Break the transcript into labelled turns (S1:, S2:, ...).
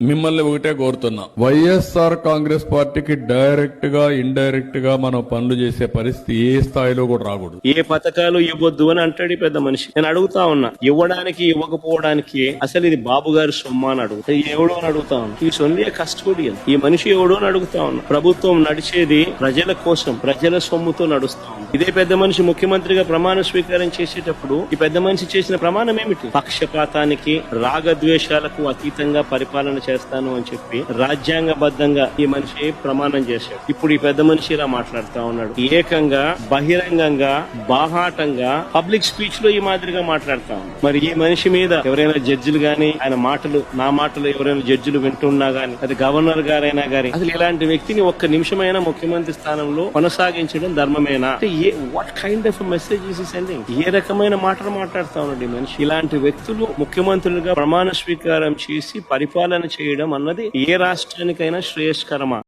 S1: మిమ్మల్ని ఒకటే కోరుతున్నా, వైఎస్ఆర్ కాంగ్రెస్ పార్టీకి డైరెక్ట్ గా ఇండైరెక్ట్ గా మనం పనులు చేసే పరిస్థితి ఏ స్థాయిలో కూడా రాకూడదు.
S2: ఏ పథకాలు ఇవ్వద్దు అని అంటాడు పెద్ద మనిషి. నేను అడుగుతా ఉన్నా, ఇవ్వడానికి ఇవ్వకపోవడానికి అసలు ఇది బాబు గారి సొమ్మ అని అడుగుతా, ఎవడో అని అడుగుతా ఉన్నా. ఈ సొందే కస్టోడియన్, ఈ మనిషి ఎవడో అని అడుగుతా ఉన్నా. ప్రభుత్వం నడిచేది ప్రజల కోసం, ప్రజల సొమ్ముతో నడుస్తా ఉంది. ఇదే పెద్ద మనిషి ముఖ్యమంత్రిగా ప్రమాణ స్వీకారం చేసేటప్పుడు ఈ పెద్ద మనిషి చేసిన ప్రమాణం ఏమిటి? పక్షపాతానికి, రాగద్వేషాలకు అతీతంగా పరిపాలన చేస్తాను అని చెప్పి రాజ్యాంగబద్ధంగా ఈ మనిషి ప్రమాణం చేశాడు. ఇప్పుడు ఈ పెద్ద మనిషి ఇలా మాట్లాడుతా ఉన్నాడు. ఏకంగా బహిరంగంగా బాహాటంగా పబ్లిక్ స్పీచ్ లో ఈ మాదిరిగా మాట్లాడుతా ఉన్నాడు. మరి ఈ మనిషి మీద ఎవరైనా జడ్జిలు గాని, ఆయన మాటలు నా మాటలు ఎవరైనా జడ్జిలు వింటున్నా గాని, అది గవర్నర్ గారైనా గాని, అసలు ఇలాంటి వ్యక్తిని ఒక్క నిమిషమైనా ముఖ్యమంత్రి స్థానంలో కొనసాగించడం ధర్మమేనా? What kind of message is sending? ఏ రకమైన మాటలు మాట్లాడుతా ఉన్నాడు ఈ మనిషి? ఇలాంటి వ్యక్తులు ముఖ్యమంత్రులుగా ప్రమాణ స్వీకారం చేసి పరిపాలన చేయడం అన్నది ఏ రాష్ట్రానికైనా శ్రేయస్కరమా?